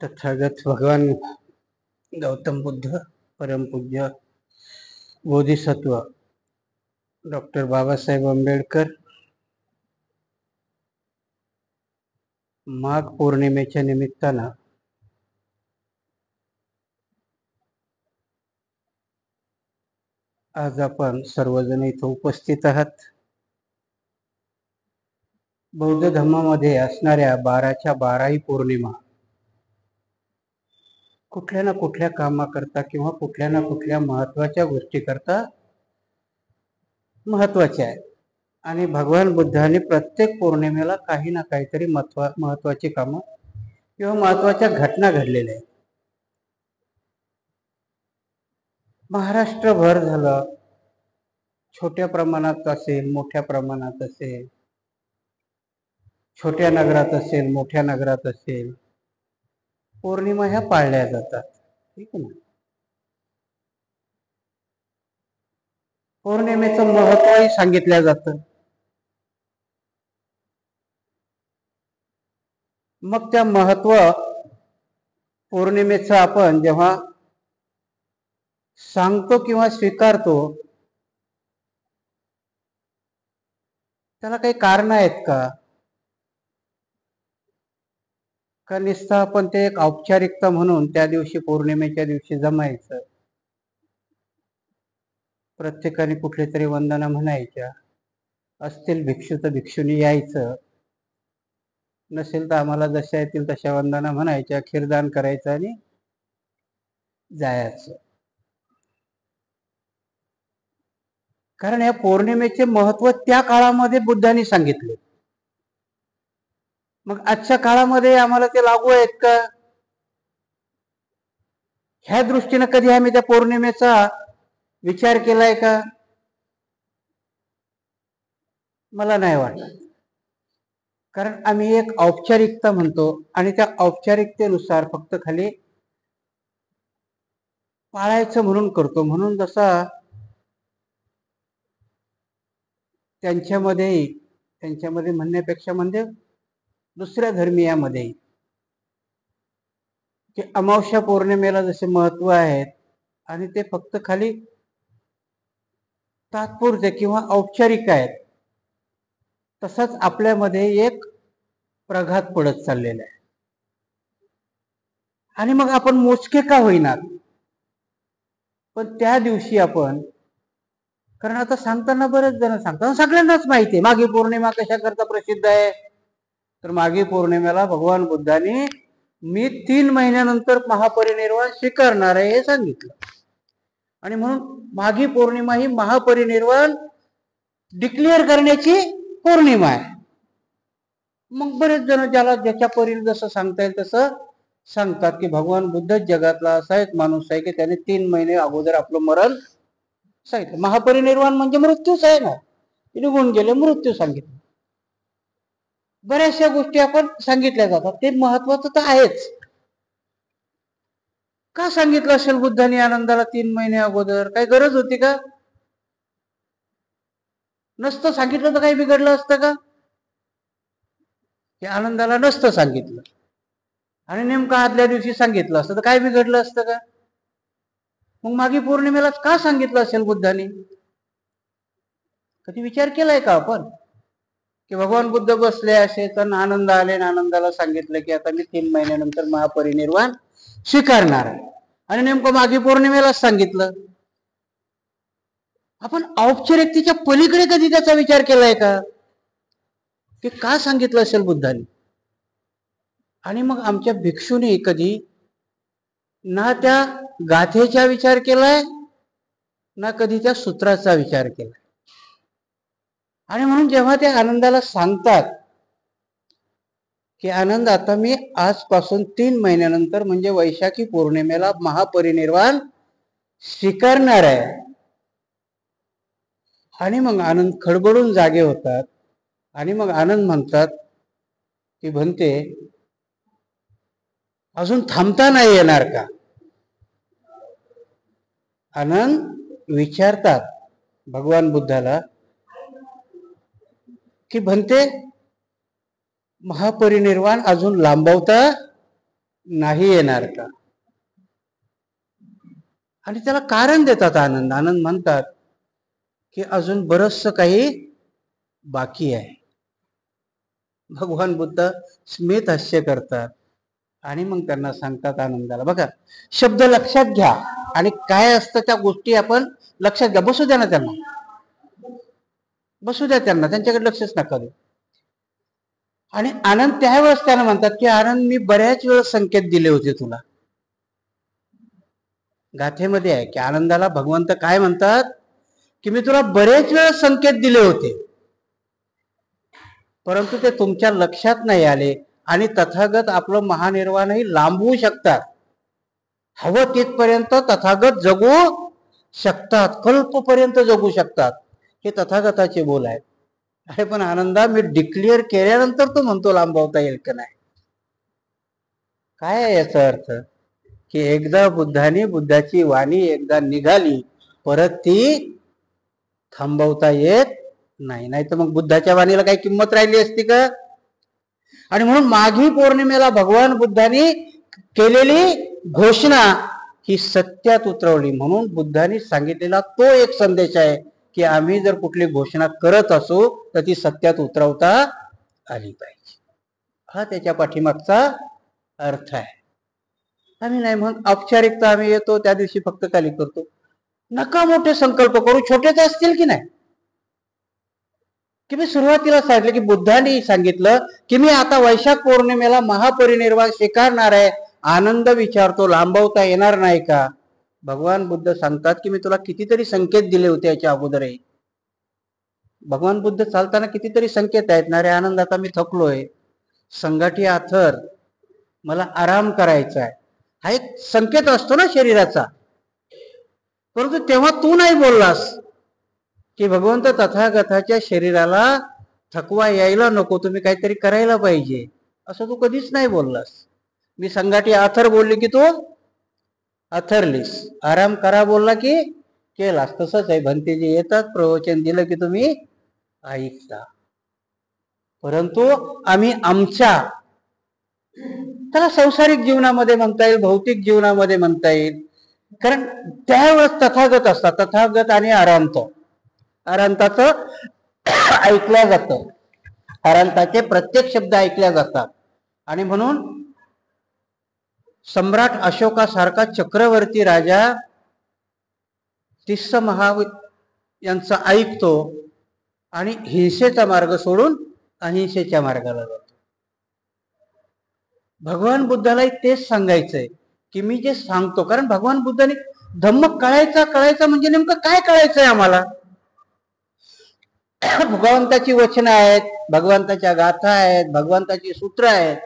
तथागत भगवान गौतम बुद्ध, परम पूज्य बोधिसत्व डॉक्टर बाबासाहेब आंबेडकर माघ पौर्णिमेच्या निमित्तानं आज आपण सर्वजण इथं उपस्थित आहात. बौद्ध धर्मामध्ये असणाऱ्या 12च्या 12ही पौर्णिमा कुठल्या ना कुठल्या कामाकरता किंवा कुठल्या ना कुठल्या महत्वाच्या गोष्टीकरता महत्वाच्या आहे. आणि भगवान बुद्धाने प्रत्येक पौर्णिमेला काही ना काहीतरी महत्वाची कामं किंवा महत्वाच्या घटना घडलेल्या आहेत. महाराष्ट्रभर झालं, छोट्या प्रमाणात असेल, मोठ्या प्रमाणात असेल, छोट्या नगरात असेल, मोठ्या नगरात असेल, पौर्णिमा ह्या पाळल्या जातात. ठीक आहे ना. पौर्णिमेचं महत्वही सांगितलं जातं. मग त्या महत्व पौर्णिमेचं आपण जेव्हा सांगतो किंवा स्वीकारतो, त्याला काही कारण आहेत का? का नुसतं आपण ते एक औपचारिकता म्हणून त्या दिवशी पौर्णिमेच्या दिवशी जमायचं, प्रत्येकाने कुठली तरी वंदना म्हणायच्या, असतील भिक्षू तर भिक्षुनी यायचं, नसेल तर आम्हाला जशा येतील तशा वंदना म्हणायच्या, खीरदान करायचं आणि जायचं. कारण या पौर्णिमेचे महत्व त्या काळामध्ये बुद्धांनी सांगितले. मग आजच्या काळामध्ये आम्हाला ते लागू आहेत का? ह्या दृष्टीने कधी आम्ही त्या पौर्णिमेचा विचार केलाय का? मला नाही वाटत. कारण आम्ही एक औपचारिकता म्हणतो आणि त्या औपचारिकतेनुसार फक्त खाली पाळायचं म्हणून करतो. म्हणून जसा त्यांच्यामध्ये म्हणण्यापेक्षा म्हणजे दुसऱ्या धर्मीयामध्ये की अमावस्या पौर्णिमेला जसे महत्व आहेत आणि ते फक्त खाली तात्पुरते किंवा औपचारिक आहेत, तसंच आपल्यामध्ये एक प्रघात पडत चाललेला आहे. आणि मग आपण मोजके का होईना, पण त्या दिवशी आपण, कारण आता सांगताना बरेच जण सांगतात, सगळ्यांनाच माहिती आहे माघी पौर्णिमा कशा करता प्रसिद्ध आहे. तर माघी पौर्णिमेला भगवान बुद्धांनी मी 3 महिन्यानंतर महापरिनिर्वाण स्वीकारणार आहे हे सांगितलं. आणि म्हणून माघी पौर्णिमा ही महापरिनिर्वाण डिक्लेअर करण्याची पौर्णिमा आहे. मग बरेच जण ज्याला ज्याच्या परीने जसं सांगता येईल तसं सांगतात की भगवान बुद्ध जगातला असा एक माणूस आहे की त्याने 3 महिने अगोदर आपलं मरण सांगितलं. महापरिनिर्वाण म्हणजे मृत्यूच आहे ना, निघून गेले, मृत्यू सांगितलं. बऱ्याचशा गोष्टी आपण सांगितल्या जातात, ते महत्वाचं तर आहेच. का सांगितलं असेल बुद्धांनी आनंदाला 3 महिने अगोदर? काही गरज होती का? नसतं सांगितलं तर काही बिघडलं असतं का? हे आनंदाला नसतं सांगितलं आणि नेमकं आदल्या दिवशी सांगितलं असतं तर काय बिघडलं असतं का? मग माघी पौर्णिमेला का सांगितलं असेल बुद्धांनी? कधी विचार केलाय का आपण की भगवान बुद्ध बसले असे तर आनंद आले आणि आनंदाला सांगितलं की आता मी 3 महिन्यानंतर महापरिनिर्वाण स्वीकारणार आहे आणि नेमकं माघी पौर्णिमेलाच सांगितलं? आपण औपचारिकतेच्या पलीकडे कधी त्याचा विचार केलाय का की का सांगितलं असेल बुद्धांनी? आणि मग आमच्या भिक्षूंनी कधी ना त्या गाथेचा विचार केलाय ना कधी त्या सूत्राचा विचार केलाय. आणि म्हणून जेव्हा ते आनंदाला सांगतात की आनंद आता मी आजपासून 3 महिन्यानंतर म्हणजे वैशाखी पौर्णिमेला महापरिनिर्वाण स्वीकारणार आहे, आणि मग आनंद खडबडून जागे होतात आणि मग आनंद म्हणतात की म्हणते अजून थांबता नाही येणार का? आनंद विचारतात भगवान बुद्धाला की म्हणते महापरिनिर्वाण अजून लांबवता नाही येणार का? आणि त्याला कारण देतात आनंद. आनंद म्हणतात की अजून बरचसं काही बाकी आहे. भगवान बुद्ध स्मित हास्य करतात आणि मग त्यांना सांगतात आनंदाला, बघा शब्द लक्षात घ्या आणि काय असतं त्या गोष्टी आपण लक्षात घ्या. बसू द्या ना त्यांना, बसू द्या त्यांना, त्यांच्याकडे लक्षच नका देऊ. आणि आनंद त्यावेळेस त्यांना म्हणतात की आनंद, मी बऱ्याच वेळेस संकेत दिले होते तुला. गाथेमध्ये आहे की आनंदाला भगवंत काय म्हणतात की मी तुला बरेच वेळेस संकेत दिले होते, परंतु ते तुमच्या लक्षात नाही आले. आणि तथागत आपलं महानिर्वाणही लांबवू शकतात. हवं तिथपर्यंत तथागत जगू शकतात, कल्पपर्यंत जगू शकतात. हे तथागताचे बोल आहेत. अरे पण आनंदा, मी डिक्लेअर केल्यानंतर तो म्हणतो लांबवता येईल का नाही. काय आहे याचा अर्थ? की एकदा बुद्धाची वाणी एकदा निघाली, परत ती थांबवता येत नाही. नाही तर मग बुद्धाच्या वाणीला काही किंमत राहिली असती का? आणि म्हणून माघी पौर्णिमेला भगवान बुद्धांनी केलेली घोषणा ही सत्यात उतरवली. म्हणून बुद्धांनी सांगितलेला तो एक संदेश आहे की आम्ही जर कुठली घोषणा करत असू तर ती सत्यात उतरवता आली पाहिजे. हा त्याच्या पाठीमागचा अर्थ आहे. आम्ही नाही म्हणून औपचारिकता आम्ही येतो त्या दिवशी फक्त खाली करतो. नका मोठे संकल्प करू, छोटेच असतील की नाही. की मी सुरुवातीला सांगितलं की बुद्धांनी सांगितलं की मी आता वैशाख पौर्णिमेला महापरिनिर्वाण स्वीकारणार आहे. आनंद विचारतो लांबवता येणार नाही का? भगवान बुद्ध सांगतात की मी तुला कितीतरी संकेत दिले होते याच्या अगोदरही. भगवान बुद्ध चालताना कितीतरी संकेत आहेत ना रे आनंद, आता मी थकलोय, संगाठी आथर, मला आराम करायचा आहे. हा एक संकेत असतो ना शरीराचा. परंतु तेव्हा तू नाही बोललास की भगवंत तथागताच्या शरीराला थकवा यायला नको, तुम्ही काहीतरी करायला पाहिजे, असं तू कधीच नाही बोललास. मी संगाठी आथर बोलली की तू आथरलीस, आराम करा बोलला की केलास. तसंच आहे, भंतेजी येतात, प्रवचन दिलं की तुम्ही ऐकता. परंतु आम्ही आमच्या, त्याला सांसारिक जीवनामध्ये म्हणता येईल, भौतिक जीवनामध्ये म्हणता येईल, कारण त्यावेळेस तथागत असतात. तथागत आणि आरांताचं ऐकल्या जातं, आरांताचे प्रत्येक शब्द ऐकल्या जातात. आणि म्हणून सम्राट अशोकासारखा चक्रवर्ती राजा तिस्स यांचं ऐकतो आणि हिंसेचा मार्ग सोडून अहिंसेच्या मार्गाला जातो. भगवान बुद्धालाही तेच सांगायचंय की मी जे सांगतो, कारण भगवान बुद्धाने धम्म कळायचा म्हणजे नेमकं काय कळायचंय आम्हाला. भगवंताची वचनं आहेत, भगवंताच्या गाथा आहेत, भगवंताची सूत्र आहेत,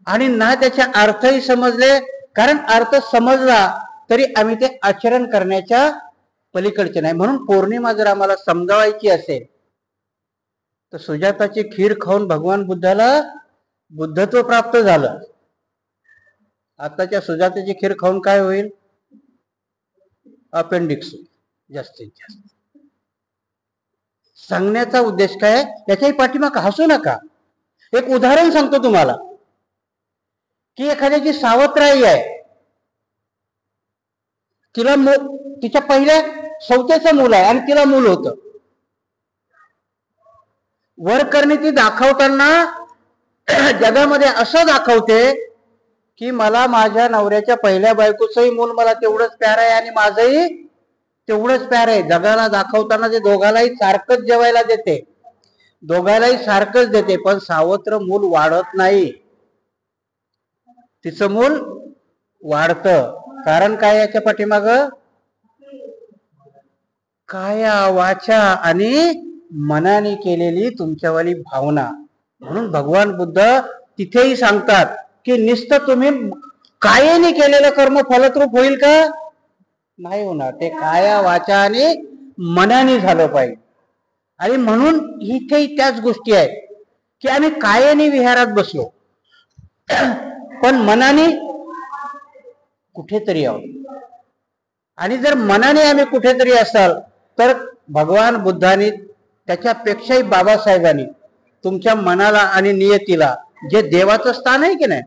आणि ना त्याचे अर्थही समजले. कारण अर्थ समजला तरी आम्ही ते आचरण करण्याच्या पलीकडचे नाही. म्हणून पौर्णिमा जर आम्हाला समजावायची असेल तर सुजाताची खीर खाऊन भगवान बुद्धाला बुद्धत्व प्राप्त झालं. आताच्या सुजाताची खीर खाऊन काय होईल? अपेंडिक्स जास्तीत जास्त. सांगण्याचा उद्देश काय? याच्याही पाठीमाग हसू नका. एक उदाहरण सांगतो तुम्हाला की एखाद्याची सावत्राई आहे, तिला तिच्या पहिल्या सौतेचं मूल आहे आणि तिला मूल होतं. वर करणे ती दाखवताना जगामध्ये असं दाखवते की मला माझ्या नवऱ्याच्या पहिल्या बायकोचंही मूल मला तेवढंच प्यार आहे आणि माझंही तेवढंच प्यार आहे. जगाला दाखवताना ते दोघालाही सारखंच जेवायला देते, दोघालाही सारखंच देते, पण सावत्र मूल वाढत नाही, तिचं मूल वाढतं. कारण काय याच्या पाठीमाग? काया वाचा आणि मनाने केलेली तुमच्यावाली भावना. म्हणून भगवान बुद्ध तिथेही सांगतात की नुसतं तुम्ही कायेने केलेलं कर्म फलद्रूप होईल का? नाही होणार. ते काया वाचा आणि मनाने झालं पाहिजे. आणि म्हणून इथेही त्याच गोष्टी आहेत की आम्ही कायेने विहारात बसलो पण मनाने कुठेतरी आहोत. आणि जर मनाने आम्ही कुठेतरी असाल तर भगवान बुद्धांनी, त्याच्यापेक्षाही बाबासाहेबांनी तुमच्या मनाला आणि नियतीला जे देवाचं स्थान आहे की नाही,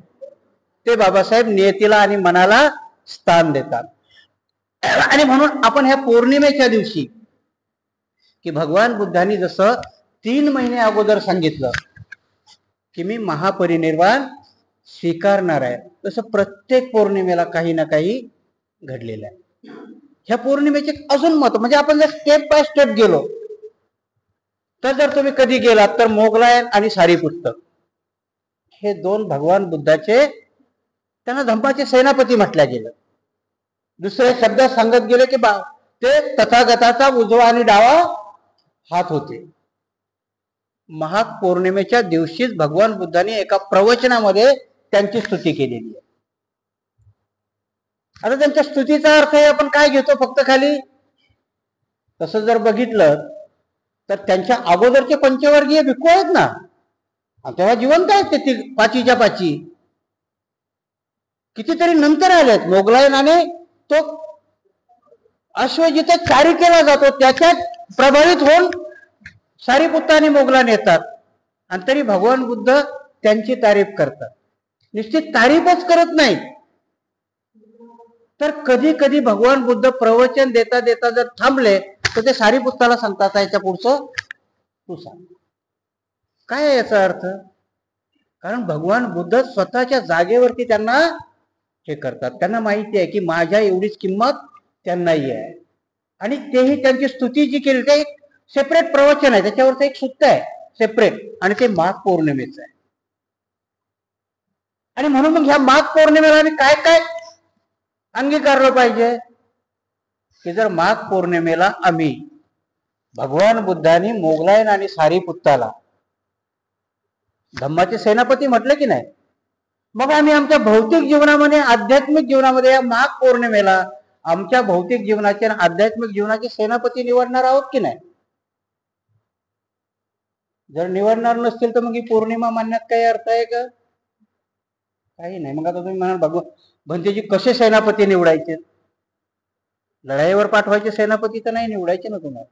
ते बाबासाहेब नियतीला आणि मनाला स्थान देतात. आणि म्हणून आपण ह्या पौर्णिमेच्या दिवशी, की भगवान बुद्धांनी जसं 3 महिने अगोदर सांगितलं की मी महापरिनिर्वाण स्वीकारणार आहे, तसं प्रत्येक पौर्णिमेला काही ना काही घडलेलं आहे. ह्या पौर्णिमेचे अजून महत्व म्हणजे आपण जर स्टेप बाय स्टेप गेलो तर, जर तुम्ही कधी गेलात तर मोगलायन आणि सारीपुत्त हे 2 भगवान बुद्धाचे, त्यांना धम्माचे सेनापती म्हटल्या गेलं. दुसरे शब्द सांगत गेले की ते तथागताचा उजवा आणि डावा हात होते. महाग पौर्णिमेच्या दिवशीच भगवान बुद्धांनी एका प्रवचनामध्ये त्यांची स्तुती केलेली आहे. आता त्यांच्या स्तुतीचा अर्थ आपण काय घेतो फक्त खाली, तसं जर बघितलं तर त्यांच्या अगोदरचे पंचवर्गीय भिक्खू आहेत ना, तेव्हा जिवंत आहेत ते 5च्या 5. कितीतरी नंतर आलेत. मोगलायनाने तो अश्व जिथे चारी केला जातो त्याच्यात प्रभावित होऊन सारीपुत्त आणि मोगलायन येतात, आणि तरी भगवान बुद्ध त्यांची तारीफ करतात. निश्चित तारीफच करत नाही, तर कधी कधी भगवान बुद्ध प्रवचन देता देता जर थांबले तर ते सारीपुत्ताला सांगतात याच्या पुढचं तू सांग. काय आहे याचा अर्थ? कारण भगवान बुद्ध स्वतःच्या जागेवरती त्यांना हे करतात. त्यांना माहिती आहे की माझ्या एवढीच किंमत त्यांनाही आहे, आणि तेही त्यांची स्तुती जी केली ते एक सेपरेट प्रवचन आहे, त्याच्यावरचं एक सुत्त आहे सेपरेट, आणि ते माघ पौर्णिमेचं आहे. आणि म्हणून मग ह्या माघ पौर्णिमेला आम्ही काय काय अंगीकारलं पाहिजे, की जर माघ पौर्णिमेला आम्ही भगवान बुद्धांनी मोगलायन आणि सारीपुत्ताला धम्माचे सेनापती म्हटलं की नाही, मग आम्ही आमच्या भौतिक जीवनामध्ये आध्यात्मिक जीवनामध्ये या माघ पौर्णिमेला आमच्या भौतिक जीवनाचे आणि आध्यात्मिक जीवनाचे सेनापती निवडणार आहोत की नाही. जर निवडणार नसतील तर मग ही पौर्णिमा मानण्यात काही अर्थ आहे का? काही नाही. मग आता तुम्ही म्हणाल भगवान भंतेजी कसे सेनापती निवडायचे? लढाईवर पाठवायचे सेनापती तर नाही निवडायचे ना तुम्हाला.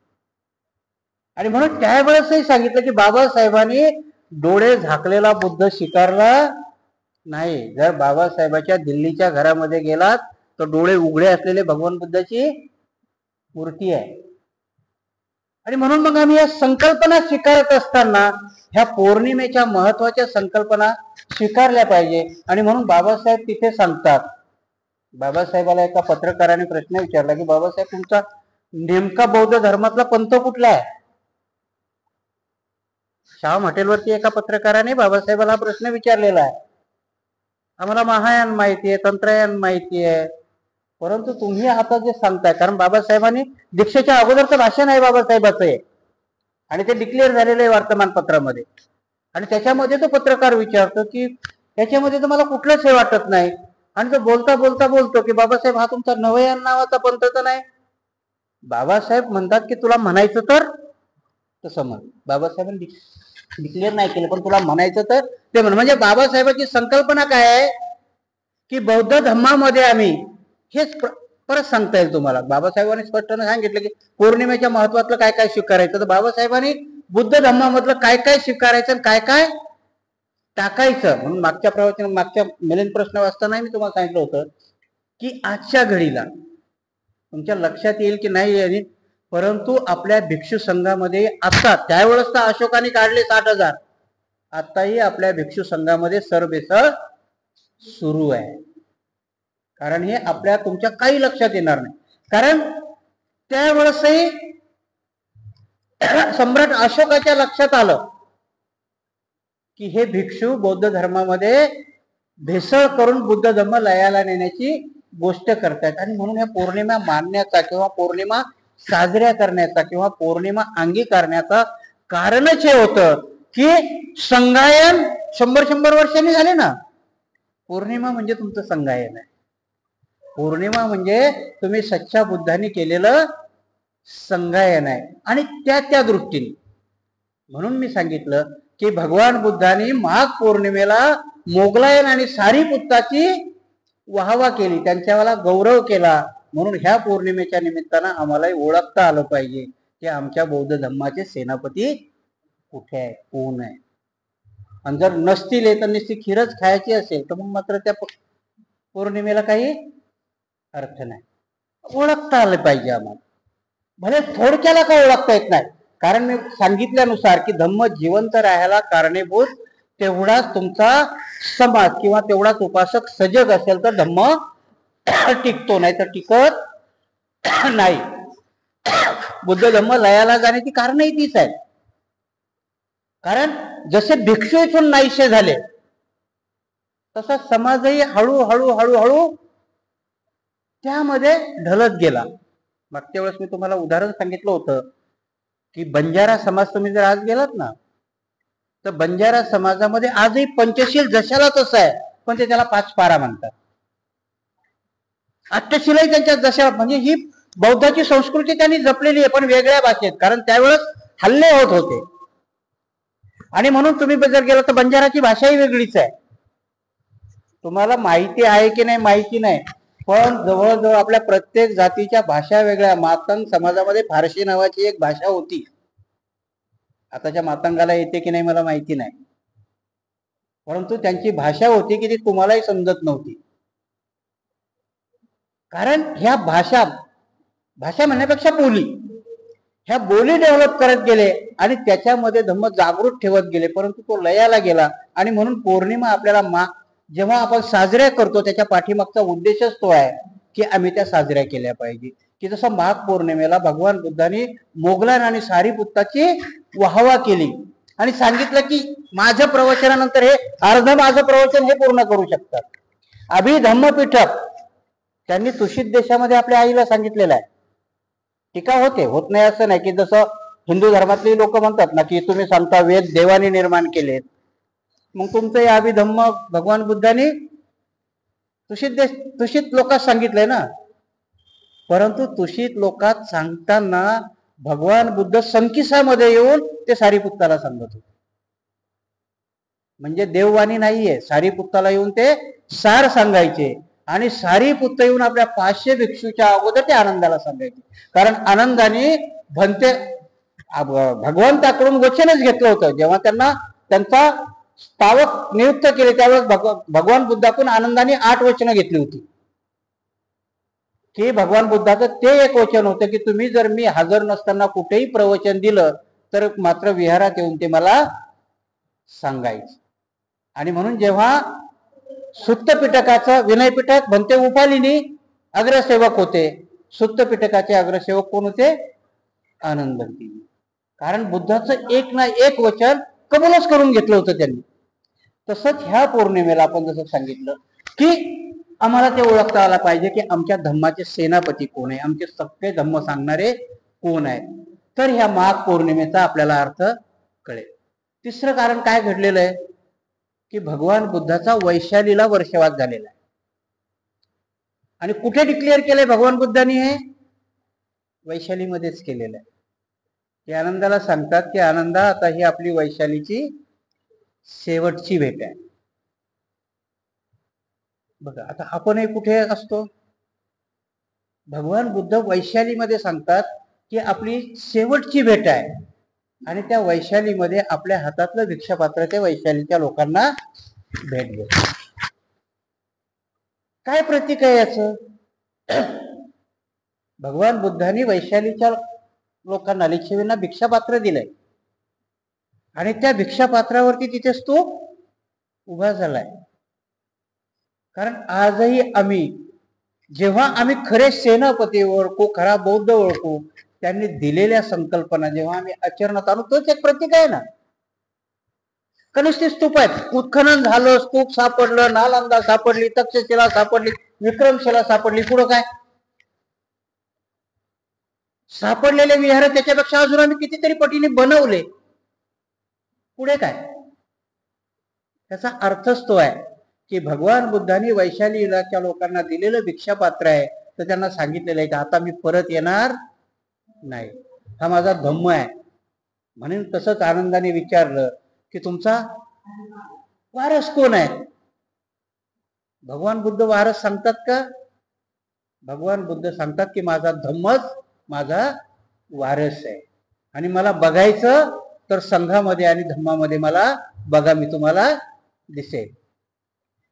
आणि म्हणून त्यावेळेसही सांगितलं की बाबासाहेबांनी डोळे झाकलेला बुद्ध स्वीकारला नाही. जर बाबासाहेबाच्या दिल्लीच्या घरामध्ये गेलात तर डोळे उघडे असलेले भगवान बुद्धाची मूर्ती आहे. आणि म्हणून मग आम्ही या संकल्पना स्वीकारत असताना ह्या पौर्णिमेच्या महत्वाच्या संकल्पना स्वीकारल्या पाहिजे. आणि म्हणून बाबासाहेब तिथे सांगतात, बाबासाहेबाला एका पत्रकाराने प्रश्न विचारला की बाबासाहेब तुमचा नेमका बौद्ध धर्मातला पंथ कुठला आहे? शाम हॉटेलवरती एका पत्रकाराने बाबासाहेबाला प्रश्न विचारलेला आहे. आम्हाला महायान माहिती आहे, तंत्रयान माहिती आहे, परंतु तुम्ही आता जे सांगताय, कारण बाबासाहेबांनी दीक्षेच्या अगोदरचं भाषण आहे बाबासाहेबाचं आहे आणि ते डिक्लेअर झालेलं आहे वर्तमानपत्रामध्ये, आणि त्याच्यामध्ये तो पत्रकार विचारतो की त्याच्यामध्ये तर मला कुठलंच हे वाटत नाही, आणि तो बोलता बोलता बोलतो की बाबासाहेब हा तुमचा नवयान नावाचा पंथ तर नाही. बाबासाहेब म्हणतात की तुला म्हणायचं तर तसं म्हण. बाबासाहेबांनी डिक्लेअर नाही केलं, पण तुला म्हणायचं तर ते म्हण. म्हणजे बाबासाहेबांची संकल्पना काय आहे की बौद्ध धम्मामध्ये आम्ही हेच परत सांगता येईल तुम्हाला. बाबासाहेबांनी स्पष्टपणे सांगितलं की पौर्णिमेच्या महत्वातलं काय काय स्वीकारायचं, तर बाबासाहेबांनी बुद्ध धम्मामधलं काय काय स्वीकारायचं आणि काय काय टाकायचं. म्हणून मागच्या प्रवचन मागच्या मिलिंद प्रश्न वाचताना मी तुम्हाला सांगितलं होतं की आजच्या घडीला तुमच्या लक्षात येईल की नाही येईल, परंतु आपल्या भिक्षू संघामध्ये आता, त्यावेळेस तर अशोकाने काढले 60,000, आताही आपल्या भिक्षू संघामध्ये सरबेसळ सुरू आहे. कारण हे आपल्या तुमच्या काही लक्षात येणार नाही. कारण त्यावेळेसही सम्राट अशोकाच्या लक्षात आलं की हे भिक्षू बौद्ध धर्मामध्ये भेसळ करून बुद्ध धर्म लयाला नेण्याची गोष्ट करतात. आणि म्हणून या पौर्णिमा मानण्याचा किंवा पौर्णिमा साजऱ्या करण्याचा किंवा पौर्णिमा अंगीकारण्याचा कारणच हे होतं की संगायन 100 वर्षांनी झाले ना. पौर्णिमा म्हणजे तुमचं संगायन आहे. पौर्णिमा म्हणजे तुम्ही सच्चा बुद्धांनी केलेलं संगायन आहे. आणि त्या दृष्टीने म्हणून मी सांगितलं की भगवान बुद्धांनी माघ पौर्णिमेला मोगलायन आणि सारीपुत्ताची वाहवा केली, त्यांच्यावाला गौरव केला. म्हणून ह्या पौर्णिमेच्या निमित्तानं आम्हालाही ओळखता आलं पाहिजे की आमच्या बौद्ध धम्माचे सेनापती कुठे आहे, कोण आहे. आणि जर नसतील तर नुसती खीरच खायची असेल तर मग मात्र त्या पौर्णिमेला काही अर्थ नाही. ओळखता आलं पाहिजे आम्हाला, भले थोडक्याला का ओळखता येत नाही. कारण मी सांगितल्यानुसार की धम्म जिवंत राहायला कारणीभूत तेवढाच तुमचा समाज किंवा तेवढाच उपासक सजग असेल तर धम्म टिकतो, नाही तर टिकत नाही. बुद्ध धम्म लयाला जाण्याची कारणही तीच आहेत. कारण जसे भिक्षू इथून नाहीसे झाले तसा समाजही हळूहळू हळूहळू त्यामध्ये ढलत गेला. मागच्या वेळेस मी तुम्हाला उदाहरण सांगितलं होतं की बंजारा समाज तुम्ही जर आज गेलात ना तर बंजारा समाजामध्ये आजही पंचशील जशाला तसं आहे, पण ते त्याला 5 पारा म्हणतात. अष्टशिलाही त्यांच्या जशा, म्हणजे ही बौद्धाची संस्कृती त्यांनी जपलेली आहे पण वेगळ्या भाषेत, कारण त्यावेळेस हल्ले होत होते. आणि म्हणून तुम्ही जर गेला तर बंजाराची भाषाही वेगळीच आहे. तुम्हाला माहिती आहे की नाही माहिती नाही, पण जवळजवळ आपल्या प्रत्येक जातीच्या भाषा वेगळ्या. मातंग समाजामध्ये फारसी नावाची एक भाषा होती. आताच्या मातंगाला येते की नाही मला माहिती नाही, परंतु त्यांची भाषा होती की ती तुम्हालाही समजत नव्हती. कारण ह्या भाषा म्हणण्यापेक्षा बोली, ह्या बोली डेव्हलप करत गेले आणि त्याच्यामध्ये धम्म जागृत ठेवत गेले, परंतु तो लयाला गेला. आणि म्हणून पौर्णिमा आपल्याला जेव्हा आपण साजऱ्या करतो त्याच्या पाठीमागचा उद्देशच तो आहे की आम्ही त्या साजऱ्या केल्या पाहिजे. की जसं माघ पौर्णिमेला भगवान बुद्धांनी मोगलान आणि सारीपुत्ताची वाहवा केली आणि सांगितलं की माझ्या प्रवचनानंतर हे अर्ध माझं प्रवचन हे पूर्ण करू शकतात. अभिधम्मपीठक त्यांनी तुषित देशामध्ये आपल्या आईला सांगितलेलं आहे. टीका होत नाही असं नाही, की जसं हिंदू धर्मातली लोक म्हणतात ना की तुम्ही सांगता वेद देवाने निर्माण केलेत, मग तुमचं या अभिधम्म भगवान बुद्धांनी तुषित लोकात सांगितलंय ना. परंतु तुषित लोकात सांगताना भगवान बुद्ध संकिसामध्ये येऊन ते सारीपुत्ताला सांगत होते. म्हणजे देववाणी नाहीये, सारीपुत्ताला येऊन ते सार सांगायचे. आणि सारीपुत्त येऊन आपल्या 500 भिक्षूच्या अगोदर ते आनंदाला सांगायचे. कारण आनंदाने भगवंताकडून वचनच घेतलं होतं. जेव्हा त्यांना त्यांचा स्थावक नियुक्त केले त्यावेळेस भगवान बुद्धाकडून आनंदाने 8 वचनं घेतली होती. की भगवान बुद्धाचं ते एक वचन होतं की तुम्ही जर मी हजर नसताना कुठेही प्रवचन दिलं तर मात्र विहारात येऊन ते मला सांगायचे. आणि म्हणून जेव्हा सुत्त पिटकाचं विनयपिटक म्हणते उपालिनी अग्रसेवक होते, सुत्त पिटकाचे अग्रसेवक कोण होते? आनंदवती. कारण बुद्धाचं एक ना एक वचन कबूलच करून घेतलं होतं त्यांनी. तसंच ह्या पौर्णिमेला आपण जसं सांगितलं की आम्हाला ते ओळखता आला पाहिजे की आमच्या धम्माचे सेनापती कोण आहे, आमचे सगळे धम्म सांगणारे कोण आहेत. तर ह्या माघ पौर्णिमेचा आपल्याला अर्थ कळेल. तिसरं कारण काय घडलेलं आहे की भगवान बुद्धाचा वैशालीला वर्षवास झालेला आहे. आणि कुठे डिक्लेअर केलंय भगवान बुद्धांनी? हे वैशालीमध्येच केलेलं आहे. ते आनंदाला सांगतात की आनंदा आता ही आपली वैशालीची शेवटची भेट आहे. बघा आता आपणही कुठे असतो? भगवान बुद्ध वैशालीमध्ये सांगतात की आपली शेवटची भेट आहे. आणि त्या वैशालीमध्ये आपल्या हातातलं भिक्षापात्र त्या वैशालीच्या लोकांना भेट देत. काय प्रतीक आहे याचं? भगवान बुद्धांनी वैशालीच्या लोकांना लिच्छवींना भिक्षापात्र दिलंय आणि त्या भिक्षापात्रावरती तिथेच तो उभा झालाय. कारण आजही जेव्हा आम्ही खरे सेनापती ओळखू, खरा बौद्ध ओळखू, त्यांनी दिलेल्या संकल्पना जेव्हा आम्ही आचरणात आणू तोच एक प्रतीक आहे ना. कनिष्ठ स्तूप आहेत, उत्खनन झालं, स्तूप सापडलं, नालंदा सापडली, तक्षशिला सापडली, विक्रमशिला सापडली, पुढं काय सापडलेले विहार त्याच्यापेक्षा अजून आम्ही कितीतरी पटीने बनवले, पुढे काय? त्याचा अर्थच तो आहे की भगवान बुद्धांनी वैशालीच्या लोकांना दिलेलं भिक्षापात्र आहे. तर त्यांना सांगितलेलं आहे की आता मी परत येणार नाही, हा माझा धम्म आहे. म्हणून तसंच आनंदाने विचारलं की तुमचा वारस कोण आहे? भगवान बुद्ध वारस सांगतात का? भगवान बुद्ध सांगतात की माझा धम्मच माझा वारस आहे आणि मला बघायचं तर संघामध्ये आणि धम्मामध्ये मला बघा मी तुम्हाला दिसेल.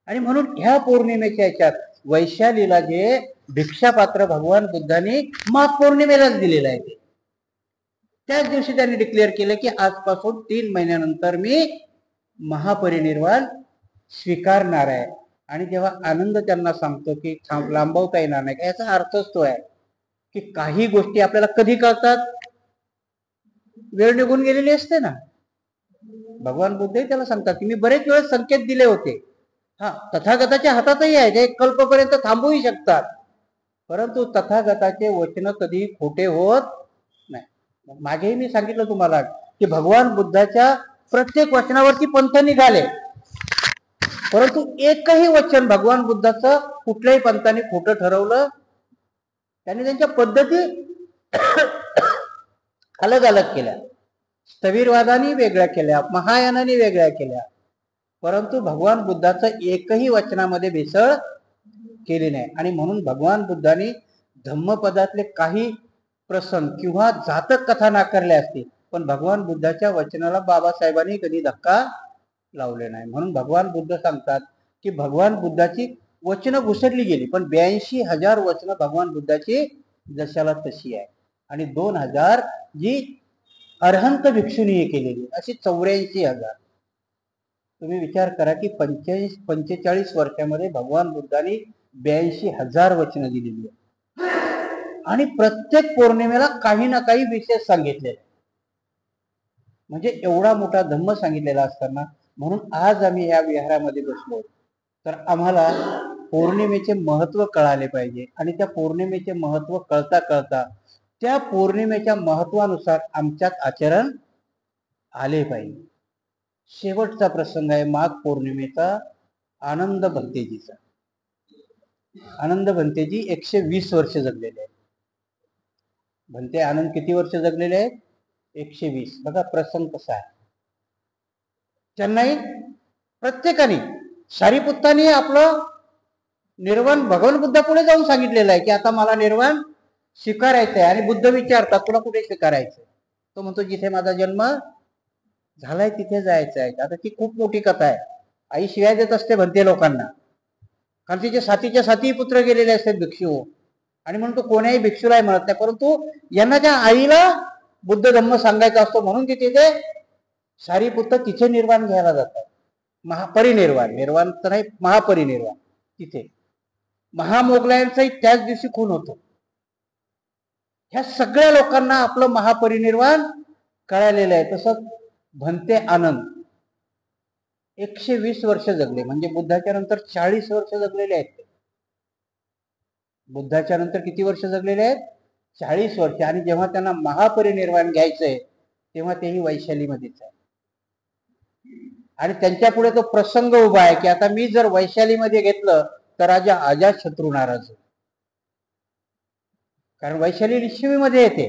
आणि म्हणून ह्या पौर्णिमेच्या याच्यात वैशालीला जे भिक्षापात्र भगवान बुद्धांनी माघ पौर्णिमेलाच दिलेलं आहे. त्याच दिवशी त्यांनी डिक्लेअर केलं की आजपासून 3 महिन्यानंतर मी महापरिनिर्वाण स्वीकारणार आहे. आणि जेव्हा आनंद त्यांना सांगतो की लांबवता येणार नाही, याचा अर्थच तो आहे की काही गोष्टी आपल्याला कधी कळतात, वेळ निघून गेलेली असते ना. भगवान बुद्धही त्याला सांगतात की मी बरेच वेळेस संकेत दिले होते, हा तथागताच्या हातातही आहे, ते कल्पपर्यंत थांबवू शकतात, परंतु तथागताचे वचन कधी खोटे होत नाही. मागेही मी सांगितलं तुम्हाला की भगवान बुद्धाच्या प्रत्येक वचनावरती पंथ निघाले, परंतु एकही वचन भगवान बुद्धाचं कुठल्याही पंथाने खोटं ठरवलं. त्यांनी त्यांच्या पद्धती अलग अलग केल्या, स्थविरवादानी वेगळ्या केल्या, महायानाने वेगळ्या केल्या, परंतु भगवान बुद्धाचं एकही वचनामध्ये भेसळ केली नाही. आणि म्हणून भगवान बुद्धांनी धम्मपदातले काही प्रसंग किंवा जातक कथा नाकारल्या असतील, पण भगवान बुद्धाच्या वचनाला बाबासाहेबांनी कधी धक्का लावले नाही. म्हणून भगवान बुद्ध सांगतात की भगवान बुद्धाची वचनं घुसडली गेली, पण 82,000 वचनं भगवान बुद्धाची जशाला तशी आहे. आणि 2,000 जी अरहंत भिक्षुनीने केलेली, अशी 84,000. तुम्ही विचार करा की 45 वर्षामध्ये भगवान बुद्धांनी 82,000 वचनं दिलेली आहे. आणि प्रत्येक पौर्णिमेला काही ना काही विशेष सांगितले, म्हणजे एवढा मोठा धम्म सांगितलेला असताना. म्हणून आज आम्ही या विहारामध्ये बसलो तर आम्हाला पौर्णिमेचे महत्व कळाले पाहिजे. आणि त्या पौर्णिमेचे महत्व कळता कळता त्या पौर्णिमेच्या महत्वानुसार आमच्यात आचरण आले पाहिजे. शेवटचा प्रसंग आहे माघ पौर्णिमेचा, आनंद भंतेजीचा. आनंद भंतेजी 120 वर्ष जगलेले आहेत. भंते आनंद किती वर्ष जगलेले आहेत? 120. बघा प्रसंग कसा आहे. त्यांनाही प्रत्येकाने, सारीपुत्तांनी आपलं निर्वाण भगवान बुद्धा पुढे जाऊन सांगितलेलं आहे की आता मला निर्वाण स्वीकारायचं आहे. आणि बुद्ध विचारतात तुला कुठे स्वीकारायचं? तो म्हणतो जिथे माझा जन्म झालाय तिथे जायचं आहे. आता ती खूप मोठी कथा आहे. आई शिवाय देत असते भंते लोकांना, कारण तिचे साथीच्या साथी पुत्र गेलेले असतात भिक्षू. आणि म्हणून तो कोण्याही भिक्षूलाही म्हणत नाही, परंतु यांना त्या आईला बुद्ध धम्म सांगायचा असतो, म्हणून तिथे ते सारीपुत्र तिथे निर्वाण घ्यायला जातात. महापरिनिर्वाण, निर्वाण तर नाही, महापरिनिर्वाण. तिथे महामोगलांचाही त्याच दिवशी खून होतो. ह्या सगळ्या लोकांना आपलं महापरिनिर्वाण कळालेलं आहे. तसंच भंते आनंद 120 वर्ष जगले, म्हणजे बुद्धाच्या नंतर 40 वर्ष जगलेले आहेत ते. बुद्धाच्या नंतर किती वर्ष जगलेले आहेत? 40 वर्ष. आणि जेव्हा त्यांना महापरिनिर्वाण घ्यायचंय तेव्हा तेही वैशालीमध्येच आहे. आणि त्यांच्या पुढे तो प्रसंग उभा आहे की आता मी जर वैशालीमध्ये घेतलं तर राजा अजातशत्रू नाराज होईल, कारण वैशाली लिच्छवीमध्ये येते.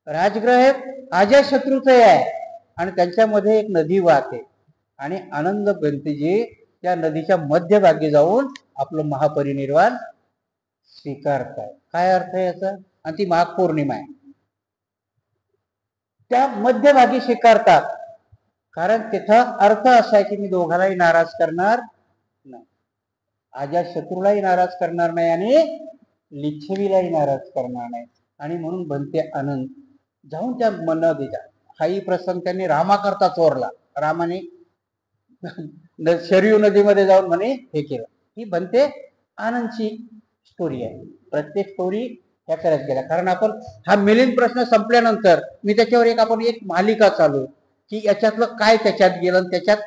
राजग्रह हे अजातशत्रूच आहे आणि त्यांच्यामध्ये एक नदी वाहते. आणि आनंद भंतेजी त्या नदीच्या मध्यभागी जाऊन आपलं महापरिनिर्वाण स्वीकारतात. काय अर्थ आहे याचा? आणि ती माघ पौर्णिमा आहे, त्या मध्यभागी स्वीकारतात, कारण तिथं अर्थ असा आहे की मी दोघांनाही नाराज करणार नाही, अजातशत्रूलाही नाराज करणार नाही आणि लिच्छवीलाही नाराज करणार नाही. आणि म्हणून भंते आनंद जाऊन त्या नदीच्या, हाही प्रसंग त्यांनी रामाकरता चोरला. रामाने शरयू नदीमध्ये जाऊन म्हणे हे केलं. ही भंते आनंदची स्टोरी आहे. प्रत्येक स्टोरी ह्या करत गेल्या, कारण आपण हा मिलिंद प्रश्न संपल्यानंतर मी त्याच्यावर एक मालिका चालू की याच्यातलं काय त्याच्यात गेलं आणि त्याच्यात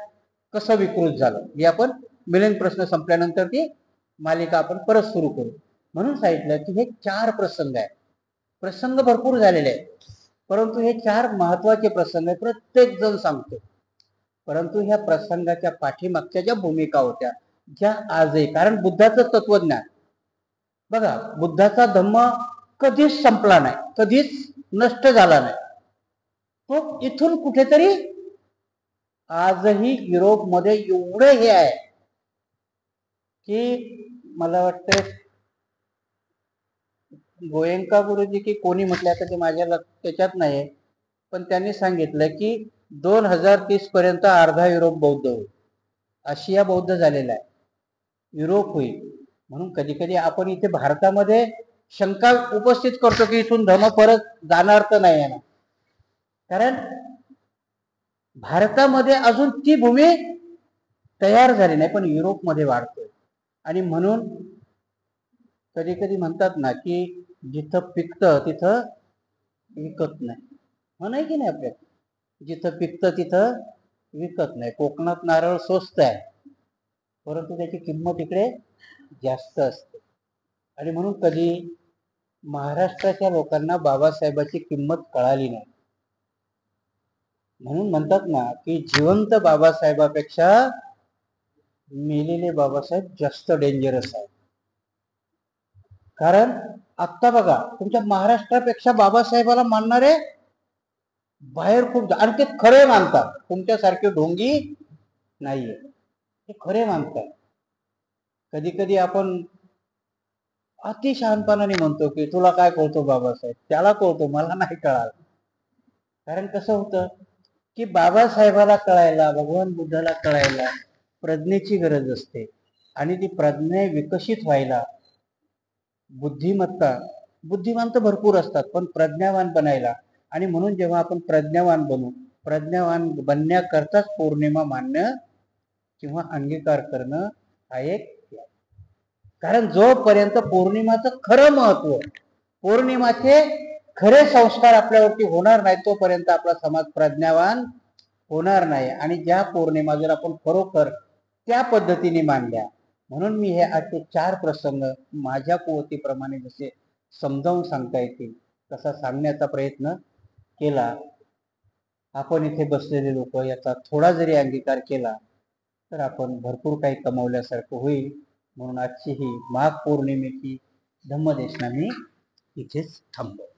कसं विकृत झालं, हे आपण मिलिंद प्रश्न संपल्यानंतर ती मालिका आपण परत सुरू करू. म्हणून सांगितलं की हे 4 प्रसंग आहेत. प्रसंग भरपूर झालेले आहेत, परंतु हे 4 महत्वाचे प्रसंग आहे. प्रत्येक जण सांगतो, परंतु ह्या प्रसंगाच्या पाठीमागच्या ज्या भूमिका होत्या ज्या आजही, कारण बुद्धाचं तत्वज्ञान बघा, बुद्धाचा धम्म कधीच संपला नाही, कधीच नष्ट झाला नाही. तो इथून कुठेतरी आजही युरोपमध्ये एवढं हे आहे की मला वाटतं गोयंका गुरुजी की कोणी म्हटलं, आता ते माझ्या त्याच्यात नाही, पण त्यांनी सांगितलं की 2030 पर्यंत अर्धा युरोप बौद्ध होईल, आशिया बौद्ध झालेला आहे, युरोप होईल. म्हणून कधी कधी आपण इथे भारतामध्ये शंका उपस्थित करतो की इथून धर्म परत जाणार तर नाही ना, कारण भारतामध्ये अजून ती भूमी तयार झाली नाही, पण युरोपमध्ये वाढतोय. आणि म्हणून कधी कधी म्हणतात ना की जिथं पिकतं तिथं विकत नाही, म्हण आहे की नाही आपल्या, जिथं पिकतं तिथं विकत नाही. कोकणात नारळ स्वस्त आहे, परंतु त्याची किंमत इकडे जास्त असते. आणि म्हणून कधी महाराष्ट्राच्या लोकांना बाबासाहेबाची किंमत कळाली नाही. म्हणून म्हणतात ना की जिवंत बाबासाहेबापेक्षा मेलेले बाबासाहेब जास्त डेंजरस आहे. कारण आत्ता बघा, तुमच्या महाराष्ट्रापेक्षा बाबासाहेबाला मानणारे बाहेर खूप, आणि ते खरे मानतात, तुमच्यासारखे ढोंगी नाहीये, ते खरे मानतात. कधी कधी आपण अति शहाणपणाने म्हणतो की तुला काय कळतो बाबासाहेब, त्याला कळतो, मला नाही कळाल. कारण कसं होतं की बाबासाहेबाला कळायला, भगवान बुद्धाला कळायला प्रज्ञेची गरज असते. आणि ती प्रज्ञा विकसित व्हायला बुद्धिमत्ता, बुद्धिमान तर भरपूर असतात, पण प्रज्ञावान बनायला. आणि म्हणून जेव्हा आपण प्रज्ञावान बनू, प्रज्ञावान बनण्याकरताच पौर्णिमा मानणं किंवा अंगीकार करणं हा एक, कारण जोपर्यंत पौर्णिमाचं खरं महत्व, पौर्णिमाचे खरे संस्कार आपल्यावरती होणार नाही, तोपर्यंत आपला समाज प्रज्ञावान होणार नाही. आणि ज्या पौर्णिमा जर आपण खरोखर त्या पद्धतीने मांडल्या, म्हणून मी हे आजचे 4 प्रसंग माझ्या कुवतीप्रमाणे जसे समजावून सांगता येतील तसा सांगण्याचा प्रयत्न केला. आपण इथे बसलेले लोक याचा थोडा जरी अंगीकार केला तर आपण भरपूर काही कमावल्यासारखं होईल. म्हणून आजची ही माघ पौर्णिमेची धम्मदेशना मी इथेच थांबतो.